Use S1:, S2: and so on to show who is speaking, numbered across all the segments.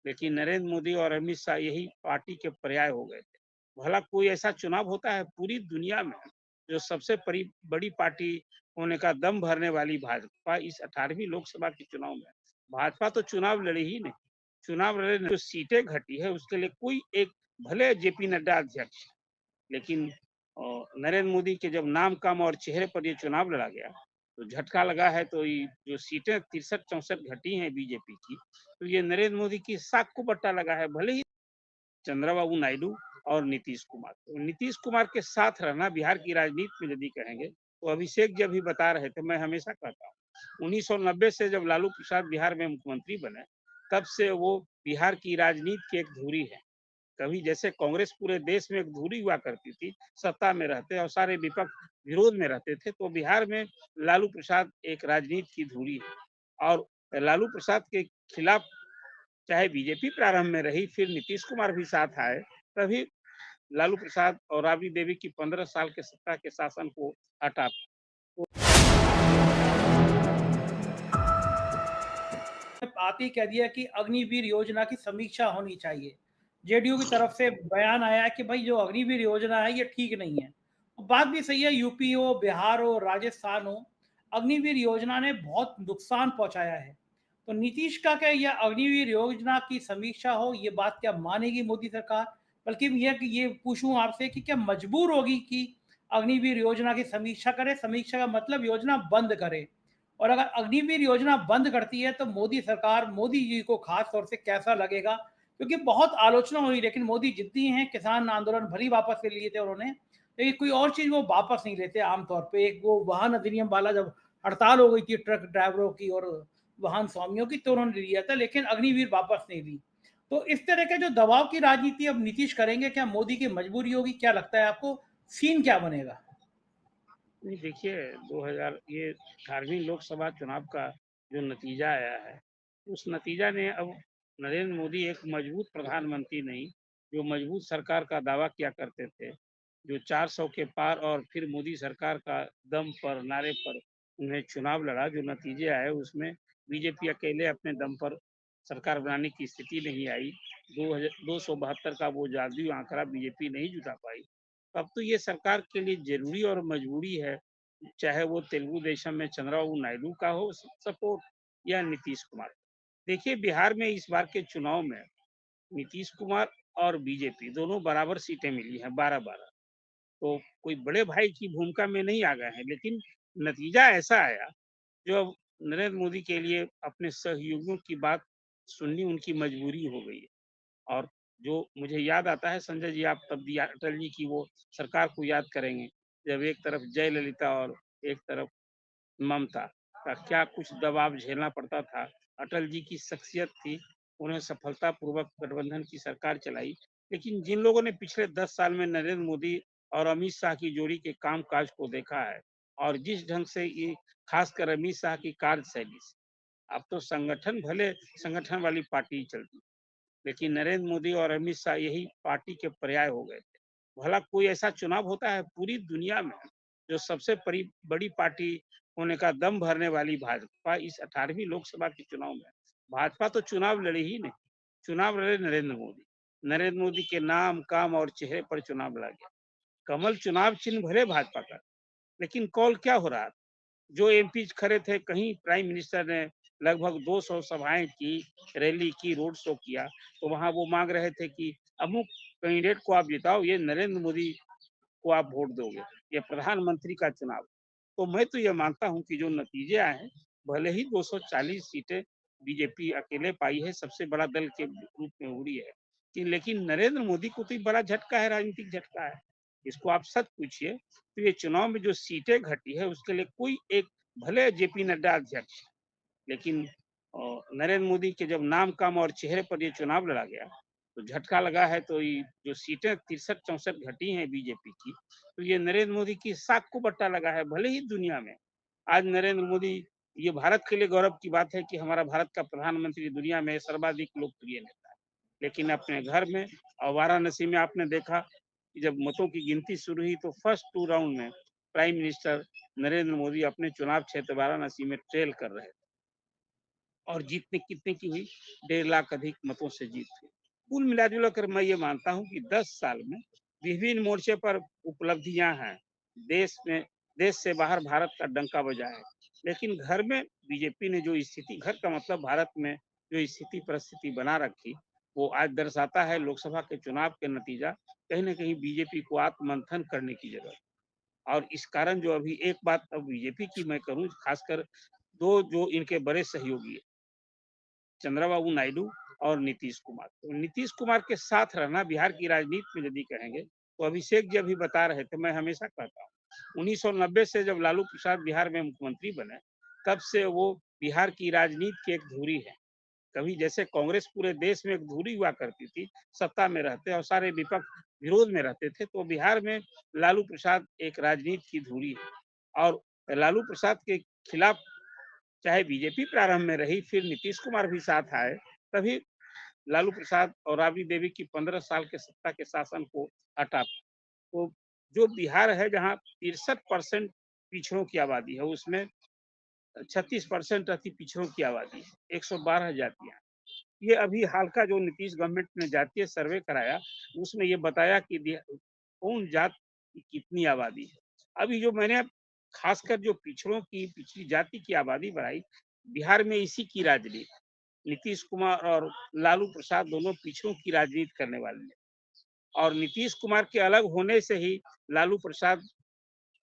S1: लेकिन नरेंद्र मोदी और अमित शाह यही पार्टी के पर्याय हो गए थे। भला कोई ऐसा चुनाव होता है पूरी दुनिया में जो सबसे बड़ी पार्टी होने का दम भरने वाली भाजपा इस 18वीं लोकसभा के चुनाव में भाजपा तो चुनाव लड़ी ही नहीं। चुनाव लड़े जो सीटें घटी है उसके लिए कोई एक भले जेपी नड्डा अध्यक्ष, लेकिन नरेंद्र मोदी के जब नाम काम और चेहरे पर ये चुनाव लड़ा गया तो झटका लगा है। तो ये जो सीटें 63-64 घटी हैं बीजेपी की, तो ये नरेंद्र मोदी की साख को बट्टा लगा है। भले ही चंद्रबाबू नायडू और नीतीश कुमार, तो नीतीश कुमार के साथ रहना बिहार की राजनीति में यदि कहेंगे तो अभिषेक जी अभी बता रहे थे, मैं हमेशा कहता हूँ 1990 से जब लालू प्रसाद बिहार में मुख्यमंत्री बने तब से वो बिहार की राजनीति की एक धुरी है। कभी जैसे कांग्रेस पूरे देश में एक धुरी हुआ करती थी, सत्ता में रहते और सारे विपक्ष विरोध में रहते थे, तो बिहार में लालू प्रसाद एक राजनीति की धुरी है। और लालू प्रसाद के खिलाफ चाहे बीजेपी प्रारंभ में रही, फिर नीतीश कुमार भी साथ आए, तभी लालू प्रसाद और राबड़ी देवी की 15 साल के सत्ता के शासन को हटा।
S2: आते ही कह दिया कि अग्निवीर योजना की समीक्षा होनी चाहिए। जेडीयू की तरफ से बयान आया है कि भाई जो अग्निवीर योजना है ये ठीक नहीं है। बात भी सही है, यूपी हो, बिहार हो, राजस्थान हो, अग्निवीर योजना ने बहुत नुकसान पहुंचाया है। तो नीतीश का क्या यह अग्निवीर योजना की समीक्षा हो, ये बात क्या मानेगी मोदी सरकार? बल्कि ये पूछूं आपसे कि क्या मजबूर होगी कि अग्निवीर योजना की समीक्षा करे? समीक्षा का मतलब योजना बंद करे। और अगर अग्निवीर योजना बंद करती है तो मोदी सरकार, मोदी जी को खास तौर से कैसा लगेगा? क्योंकि बहुत आलोचना हुई लेकिन मोदी जिद्दी हैं, किसान आंदोलन भले ही वापस ले लिए थे उन्होंने, लेकिन कोई और चीज़ वो वापस नहीं लेते आमतौर पे। एक वो वाहन अधिनियम वाला जब हड़ताल हो गई थी ट्रक ड्राइवरों की और वाहन स्वामियों की, तो उन्होंने लिया था, लेकिन अग्निवीर वापस नहीं ली। तो इस तरह के जो दबाव की राजनीति अब नीतीश करेंगे, क्या मोदी की मजबूरी होगी? क्या लगता है आपको, सीन क्या बनेगा?
S1: नहीं देखिए, 2000 ये 18वीं लोकसभा चुनाव का जो नतीजा आया है, उस नतीजा ने अब नरेंद्र मोदी एक मजबूत प्रधानमंत्री नहीं, जो मजबूत सरकार का दावा किया करते थे, जो 400 के पार और फिर मोदी सरकार का दम पर नारे पर उन्हें चुनाव लड़ा, जो नतीजे आए उसमें बीजेपी अकेले अपने दम पर सरकार बनाने की स्थिति नहीं आई। 272 का वो जादुई आंकड़ा बीजेपी नहीं जुटा पाई। अब तो ये सरकार के लिए जरूरी और मजबूरी है, चाहे वो तेलुगु देशम में चंद्रबाबू नायडू का हो सपोर्ट या नीतीश कुमार। देखिए, बिहार में इस बार के चुनाव में नीतीश कुमार और बीजेपी दोनों बराबर सीटें मिली हैं, 12-12। तो कोई बड़े भाई की भूमिका में नहीं आ गए हैं, लेकिन नतीजा ऐसा आया जो अब नरेंद्र मोदी के लिए अपने सहयोगियों की बात सुननी उनकी मजबूरी हो गई है। और जो मुझे याद आता है, संजय जी आप तब भी अटल जी की वो सरकार को याद करेंगे, जब एक तरफ जयललिता और एक तरफ ममता का क्या कुछ दबाव झेलना पड़ता था। अटल जी की शख्सियत थी, उन्हें सफलतापूर्वक गठबंधन की सरकार चलाई। लेकिन जिन लोगों ने पिछले 10 साल में नरेंद्र मोदी और अमित शाह की जोड़ी के काम-काज को देखा है और जिस ढंग से ये खासकर अमित शाह की कार्यशैली से, अब तो संगठन भले संगठन वाली पार्टी चलती, लेकिन नरेंद्र मोदी और अमित शाह यही पार्टी के पर्याय हो गए थे। भला कोई ऐसा चुनाव होता है पूरी दुनिया में जो सबसे बड़ी पार्टी होने का दम भरने वाली भाजपा इस 18वीं लोकसभा के चुनाव में भाजपा तो चुनाव लड़ी ही नहीं। चुनाव लड़े नरेंद्र मोदी। नरेंद्र मोदी के नाम काम और चेहरे पर चुनाव लड़ा गया। कमल चुनाव चिन्ह भले भाजपा का, लेकिन कौल क्या हो रहा था? जो एमपी खड़े थे, कहीं प्राइम मिनिस्टर ने लगभग 200 सभाएं की, रैली की, रोड शो किया, तो वहां वो मांग रहे थे कि अमुक कैंडिडेट को आप जिताओ, ये नरेंद्र मोदी को आप वोट दोगे, ये प्रधानमंत्री का चुनाव। तो मैं तो ये मानता हूं कि जो नतीजे आए हैं, भले ही 240 सीटें बीजेपी अकेले पाई है, सबसे बड़ा दल के रूप में उभरी है, लेकिन नरेंद्र मोदी को तो बड़ा झटका है, राजनीतिक झटका है। इसको आप सच पूछिए तो ये चुनाव में जो सीटें घटी है उसके लिए कोई एक भले जेपी नड्डा अध्यक्ष, लेकिन नरेंद्र मोदी के जब नाम काम और चेहरे पर ये चुनाव लड़ा गया तो झटका लगा है। तो ये जो सीटें 63-64 घटी हैं बीजेपी की, तो ये नरेंद्र मोदी की साख को बट्टा लगा है। भले ही दुनिया में आज नरेंद्र मोदी, ये भारत के लिए गौरव की बात है कि हमारा भारत का प्रधानमंत्री दुनिया में सर्वाधिक लोकप्रिय नेता है, लेकिन अपने घर में और वाराणसी में आपने देखा कि जब मतों की गिनती शुरू हुई तो फर्स्ट 2 राउंड में प्राइम मिनिस्टर नरेंद्र मोदी अपने चुनाव क्षेत्र वाराणसी में ट्रेल कर रहे थे। और जीतने कितने की हुई? 1.5 लाख अधिक मतों से जीत हुई। कुल मिला-जुला कर मैं ये मानता हूँ कि 10 साल में विभिन्न मोर्चे पर उपलब्धियाँ हैं। देश में देश से बाहर भारत का डंका बजा है। लेकिन घर में बीजेपी ने जो स्थिति, घर का मतलब भारत में जो स्थिति परिस्थिति बना रखी, वो आज दर्शाता है लोकसभा के चुनाव के नतीजा, कहीं न कहीं बीजेपी को आत्ममंथन करने की ज़रूरत है। और इस कारण जो अभी एक बात अब बीजेपी की मैं करूँ, खासकर 2 जो इनके बड़े सहयोगी हैं, चंद्रबाबू नायडू और नीतीश कुमार। तो नीतीश कुमार के साथ रहना बिहार की राजनीति में यदि कहेंगे, तो अभिषेक जी अभी बता रहे थे, मैं हमेशा कहता हूँ, 1990 से जब लालू प्रसाद बिहार में मुख्यमंत्री बने, तब से वो बिहार की राजनीति की एक धुरी है। कभी जैसे कांग्रेस पूरे देश में एक धुरी हुआ करती थी, सत्ता में रहते और सारे विपक्ष विरोध में रहते थे, तो बिहार में लालू प्रसाद एक राजनीति की धुरी है। और लालू प्रसाद के खिलाफ चाहे बीजेपी प्रारंभ में रही, फिर नीतीश कुमार भी साथ आए, तभी लालू प्रसाद और राबड़ी देवी की 15 साल के सत्ता के शासन को हटा। तो जो बिहार है जहाँ 63% पिछड़ों की आबादी है, उसमें 36% अति पिछड़ों की आबादी है, 112 जातियां। ये अभी हाल का जो नीतीश गवर्नमेंट ने जातीय सर्वे कराया, उसमें ये बताया कि कौन जात की कितनी आबादी है। अभी जो मैंने खासकर जो पिछड़ों की, पिछड़ी जाति की आबादी बढ़ाई, बिहार में इसी की राजनीति, नीतीश कुमार और लालू प्रसाद दोनों पिछड़ों की राजनीति करने वाले हैं। और नीतीश कुमार के अलग होने से ही लालू प्रसाद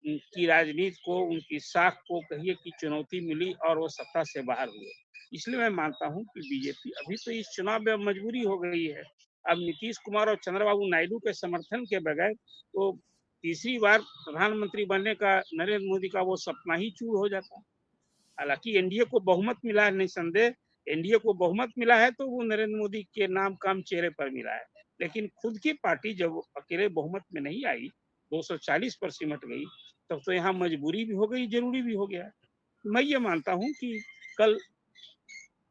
S1: की राजनीति को, उनकी साख को कहिए कि चुनौती मिली और वो सत्ता से बाहर हुए। इसलिए मैं मानता हूँ कि बीजेपी अभी तो इस चुनाव में अब मजबूरी हो गई है। अब नीतीश कुमार और चंद्रबाबू नायडू के समर्थन के बगैर तो तीसरी बार प्रधानमंत्री बनने का नरेंद्र मोदी का वो सपना ही चूर हो जाता है। हालांकि एनडीए को बहुमत मिला है, निसंदेह एनडीए को बहुमत मिला है, तो वो नरेंद्र मोदी के नाम काम चेहरे पर मिला है। लेकिन खुद की पार्टी जब अकेले बहुमत में नहीं आई, 240 पर सिमट गई, तब तो यहाँ मजबूरी भी हो गई, जरूरी भी हो गया। मैं ये मानता हूँ कि कल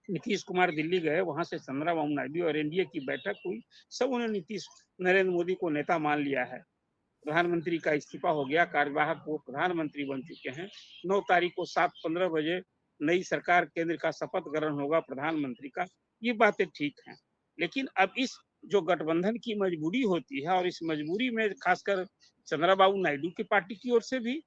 S1: नीतीश कुमार दिल्ली गए, वहां से चंद्रबाबू नायडू और एनडीए की बैठक हुई। सब उन्होंने नरेंद्र मोदी को नेता मान लिया है। प्रधानमंत्री का इस्तीफा हो गया, कार्यवाहक वो प्रधानमंत्री बन चुके हैं। 9 तारीख को 7:15 बजे नई सरकार केंद्र का शपथ ग्रहण होगा प्रधानमंत्री का। ये बातें ठीक हैं, लेकिन अब इस जो गठबंधन की मजबूरी होती है, और इस मजबूरी में खासकर चंद्रबाबू नायडू की पार्टी की ओर से भी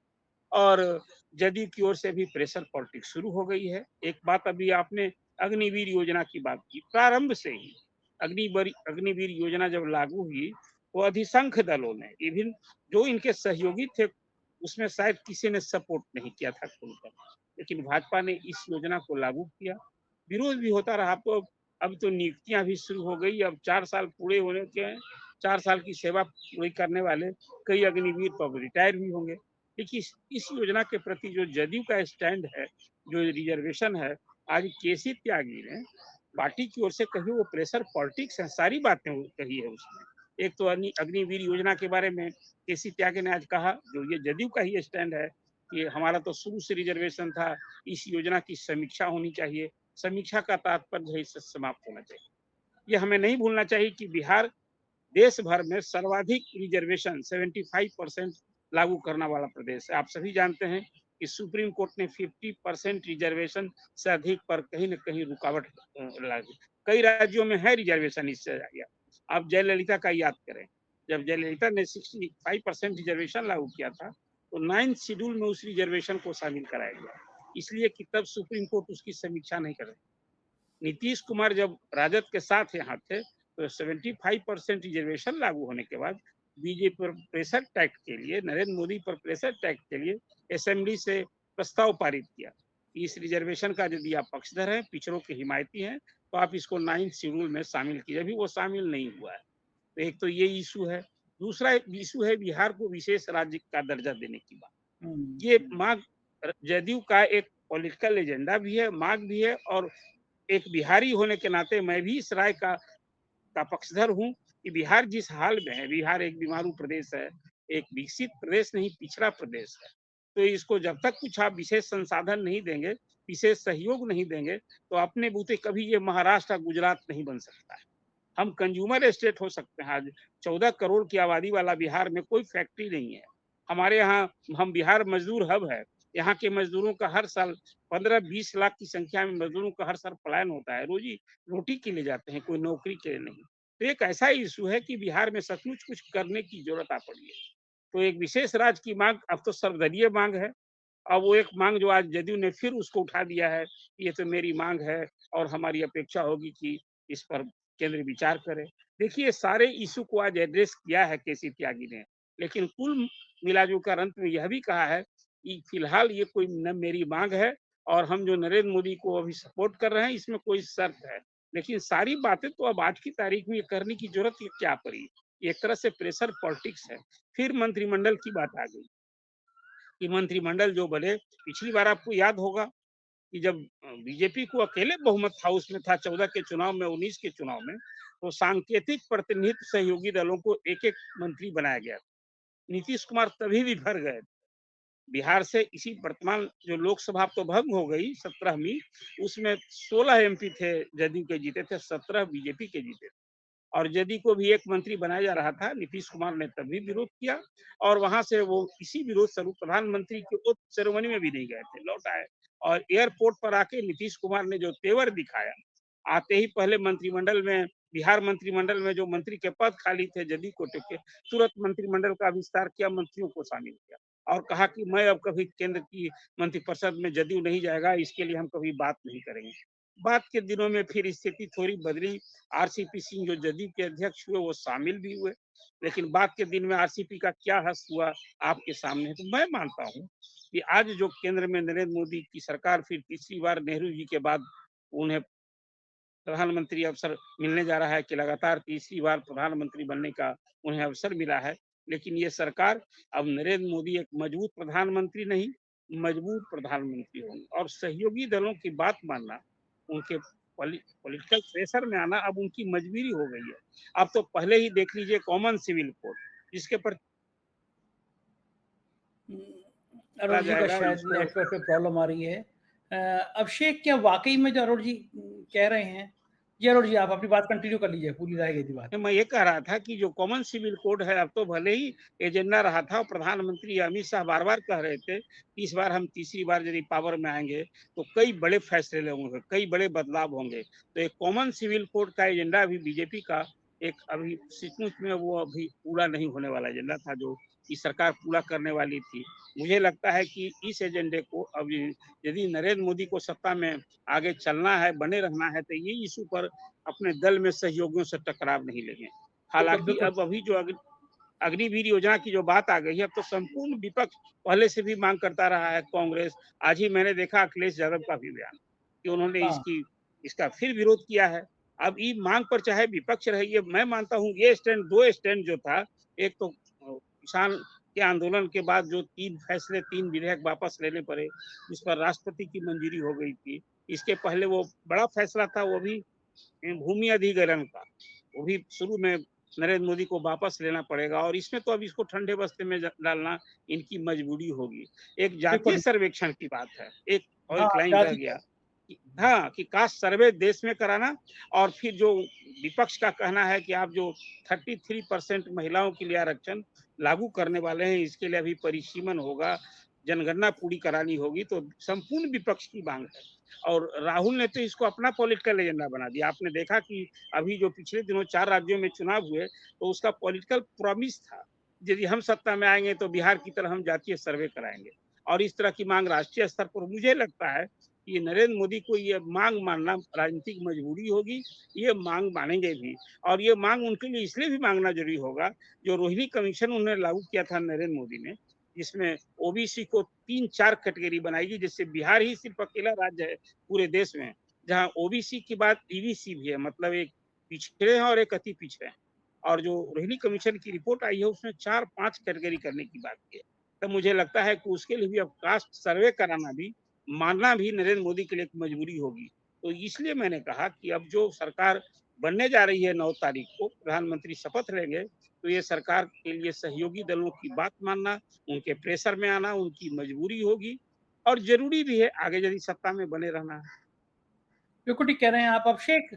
S1: और जदयू की ओर से भी प्रेशर पॉलिटिक्स शुरू हो गई है। एक बात अभी आपने अग्निवीर योजना की बात की, प्रारंभ से ही अग्निवीर योजना जब लागू हुई, तो अधिसंख्य दलों ने, इवन जो इनके सहयोगी थे, उसमें शायद किसी ने सपोर्ट नहीं किया था खुलकर, लेकिन भाजपा ने इस योजना को लागू किया। विरोध भी होता रहा, तो अब तो नियुक्तियां भी शुरू हो गई। अब 4 साल पूरे होने के हैं, 4 साल की सेवा पूरी करने वाले कई अग्निवीर तो अब रिटायर भी होंगे। देखिए इस योजना के प्रति जो जदयू का स्टैंड है, जो रिजर्वेशन है, आज केसी त्यागी ने पार्टी की ओर से कही, वो प्रेशर पॉलिटिक्स है, सारी बातें कही है उसने। एक तो अग्निवीर योजना के बारे में केसी त्यागी ने आज कहा, जो ये जदयू का ही स्टैंड है, कि हमारा तो शुरू से रिजर्वेशन था, इस योजना की समीक्षा होनी चाहिए। समीक्षा का तात्पर्य है इससे समाप्त होना चाहिए। ये हमें नहीं भूलना चाहिए कि बिहार देश भर में सर्वाधिक रिजर्वेशन 75% लागू करने वाला प्रदेश है। आप सभी जानते हैं कि सुप्रीम कोर्ट ने 50% रिजर्वेशन से अधिक पर कहीं न कहीं रुकावट लगी। कई राज्यों में है रिजर्वेशन इससे आगे। आप जयललिता का याद करें, जब जयललिता ने 65% रिजर्वेशन लागू किया था, तो 9th शेड्यूल में उस रिजर्वेशन को शामिल कराया गया, इसलिए कि तब सुप्रीम कोर्ट उसकी समीक्षा नहीं कर रही। नीतीश कुमार जब राजद के साथ यहाँ थे, तो 75% रिजर्वेशन लागू होने के बाद बीजेपी पर प्रेशर टैक्स के लिए, नरेंद्र मोदी पर प्रेशर टैक्स के लिए असेंबली से प्रस्ताव पारित किया। इस रिजर्वेशन का यदि आप पक्षधर हैं, पिछड़ों के हिमायती हैं, तो आप इसको 9th शेड्यूल में शामिल कीजिए। अभी वो शामिल नहीं हुआ है। तो एक तो ये इशू है। दूसरा इशू है बिहार को विशेष राज्य का दर्जा देने की बात। ये मांग जदयू का एक पॉलिटिकल एजेंडा भी है, मांग भी है, और एक बिहारी होने के नाते मैं भी इस राय का पक्षधर हूँ कि बिहार जिस हाल में है, बिहार एक बीमारू प्रदेश है, एक विकसित प्रदेश नहीं, पिछड़ा प्रदेश है। तो इसको जब तक कुछ आप विशेष संसाधन नहीं देंगे, विशेष सहयोग नहीं देंगे, तो अपने बूते कभी ये महाराष्ट्र गुजरात नहीं बन सकता है। हम कंज्यूमर स्टेट हो सकते हैं। आज 14 करोड़ की आबादी वाला बिहार में कोई फैक्ट्री नहीं है। हमारे यहाँ हम बिहार मजदूर हब है, यहाँ के मजदूरों का हर साल 15-20 लाख की संख्या में मजदूरों का हर साल पलायन होता है, रोजी रोटी के लिए जाते हैं, कोई नौकरी के लिए नहीं। तो एक ऐसा इश्यू है कि बिहार में सचमुच कुछ करने की ज़रूरत आ पड़ी है। तो एक विशेष राज्य की माँग अब तो सर्वदलीय माँग है। अब वो एक माँग जो आज जदयू ने फिर उसको उठा दिया है, ये तो मेरी माँग है और हमारी अपेक्षा होगी कि इस पर केंद्र विचार करे। देखिए सारे इश्यू को आज एड्रेस किया है केसी त्यागी ने, लेकिन कुल मिला-जुलकर अंत में यह भी कहा है कि फिलहाल ये कोई न मेरी माँग है और हम जो नरेंद्र मोदी को अभी सपोर्ट कर रहे हैं इसमें कोई शर्त है। लेकिन सारी बातें तो अब आज की तारीख में ये करने की ज़रूरत ही क्या पड़ी? एक तरह से प्रेशर पॉलिटिक्स है। फिर मंत्रिमंडल की बात आ गई। कि मंत्रिमंडल जो बने, पिछली बार आपको याद होगा कि जब बीजेपी को अकेले बहुमत था उसमें था 14 के चुनाव में 19 के चुनाव में, तो सांकेतिक प्रतिनिधित्व सहयोगी दलों को एक-एक मंत्री बनाया गया। नीतीश कुमार तभी भी भर गए। बिहार से इसी वर्तमान जो लोकसभा अब तो भंग हो गई 17वीं, उसमें 16 एमपी थे जदयू के जीते थे, 17 बीजेपी के जीते थे। और जदयू को भी एक मंत्री बनाया जा रहा था, नीतीश कुमार ने तब भी विरोध किया और वहां से वो इसी विरोध स्वरूप प्रधानमंत्री की ओथ सेरेमनी में भी नहीं गए थे, लौट आए। और एयरपोर्ट पर आके नीतीश कुमार ने जो तेवर दिखाया, आते ही पहले मंत्रिमंडल में बिहार मंत्रिमंडल में जो मंत्री के पद खाली थे जदयू को टिके, तुरंत मंत्रिमंडल का विस्तार किया, मंत्रियों को शामिल किया और कहा कि मैं अब कभी केंद्र की मंत्रिपरिषद में जदयू नहीं जाएगा, इसके लिए हम कभी बात नहीं करेंगे। बाद के दिनों में फिर स्थिति थोड़ी बदली। आरसीपी सिंह जो जदयू के अध्यक्ष हुए वो शामिल भी हुए, लेकिन बाद के दिन में आरसीपी का क्या हश्र हुआ आपके सामने है। तो मैं मानता हूँ कि आज जो केंद्र में नरेंद्र मोदी की सरकार फिर तीसरी बार नेहरू जी के बाद उन्हें प्रधानमंत्री अवसर मिलने जा रहा है कि लगातार तीसरी बार प्रधानमंत्री बनने का उन्हें अवसर मिला है। लेकिन ये सरकार अब नरेंद्र मोदी एक मजबूत प्रधानमंत्री नहीं, मजबूत प्रधानमंत्री होंगे और सहयोगी दलों की बात मानना, उनके पॉलिटिकल प्रेशर में आना अब उनकी मजबूरी हो गई है। अब तो पहले ही देख लीजिए कॉमन सिविल कोड, जिसके पर चला
S2: अरुण जी का
S1: जाएगा
S2: शायद
S1: इसको।
S2: नेटवर्क पे प्रॉब्लम आ रही है। अभिषेक क्या वाक़ई में जो अरुण जी कह रहे हैं जी, अरुण जी आप अपनी बात कंटिन्यू कर लीजिए, पूरी रह गई थी बात।
S1: मैं ये कह रहा था कि जो कॉमन सिविल कोड है अब तो भले ही एजेंडा रहा था और प्रधानमंत्री अमित शाह बार बार कह रहे थे कि इस बार हम तीसरी बार यदि पावर में आएंगे तो कई बड़े फैसले होंगे, कई बड़े बदलाव होंगे। तो एक कॉमन सिविल कोड का एजेंडा अभी बीजेपी का एक अभी सचमुच में वो अभी पूरा नहीं होने वाला एजेंडा था जो कि सरकार पूरा करने वाली थी। मुझे लगता है कि इस एजेंडे को अभी यदि नरेंद्र मोदी को सत्ता में आगे चलना है, बने रहना है, तो ये इशू पर अपने दल में सहयोगियों से टकराव नहीं लेंगे।
S2: बिल्कुल,
S1: हालाँकि
S2: बिल्कुल।
S1: अब अभी जो अग्निवीर योजना की जो बात आ गई है, अब तो संपूर्ण विपक्ष पहले से भी माँग करता रहा है, कांग्रेस। आज ही मैंने देखा अखिलेश यादव का भी बयान कि उन्होंने
S2: हाँ,
S1: इसका फिर विरोध किया है। अब ये माँग पर चाहे विपक्ष रही है, मैं मानता हूँ ये स्टैंड 2 स्टैंड जो था, एक तो किसान के आंदोलन के बाद जो 3 फैसले 3 विधेयक वापस लेने पड़े, जिस पर राष्ट्रपति की मंजूरी हो गई थी। इसके पहले वो बड़ा फैसला था, वो भी भूमि अधिग्रहण का, वो भी शुरू में नरेंद्र मोदी को वापस लेना पड़ेगा और इसमें तो अब इसको ठंडे बस्ते में डालना इनकी मजबूरी होगी। एक जातीय
S2: बिल्कुल।
S1: सर्वेक्षण की बात है, एक और
S2: हाँ,
S1: एक लाइन रह
S2: जाति
S1: गया कि हाँ, कि कास्ट सर्वे देश में कराना और फिर जो विपक्ष का कहना है कि आप जो 33% महिलाओं के लिए आरक्षण लागू करने वाले हैं, इसके लिए अभी परिसीमन होगा, जनगणना पूरी करानी होगी, तो संपूर्ण विपक्ष की मांग है। और राहुल ने तो इसको अपना पॉलिटिकल एजेंडा बना दिया। आपने देखा कि अभी जो पिछले दिनों 4 राज्यों में चुनाव हुए, तो उसका पॉलिटिकल प्रॉमिस था, यदि हम सत्ता में आएँगे तो बिहार की तरह हम जातीय सर्वे कराएँगे। और इस तरह की माँग राष्ट्रीय स्तर पर मुझे लगता है कि नरेंद्र मोदी को ये माँग मानना राजनीतिक मजबूरी होगी, ये माँग मानेंगे भी। और ये माँग उनके लिए इसलिए भी माँगना ज़रूरी होगा, जो रोहिणी कमीशन उन्होंने लागू किया था नरेंद्र मोदी ने, जिसमें ओबीसी को 3-4 कैटेगरी बनाएगी, जिससे बिहार ही सिर्फ़ अकेला राज्य है पूरे देश में, जहाँ ओबीसी के बाद ईबीसी भी है, मतलब एक पिछड़े हैं और एक अति पिछड़े हैं। और जो रोहिणी कमीशन की रिपोर्ट आई है, उसमें 4-5 कैटेगरी करने की बात की है। तो मुझे लगता है कि उसके लिए भी अब कास्ट सर्वे कराना भी, मानना भी नरेंद्र मोदी के लिए एक मजबूरी होगी। तो इसलिए मैंने कहा कि अब जो सरकार बनने जा रही है 9 तारीख को, प्रधानमंत्री शपथ लेंगे, तो ये सरकार के लिए सहयोगी दलों की बात मानना, उनके प्रेशर में आना उनकी मजबूरी होगी और ज़रूरी भी है आगे यदि सत्ता में बने रहना है।
S2: बिल्कुल ठीक कह रहे हैं आप। अभिषेक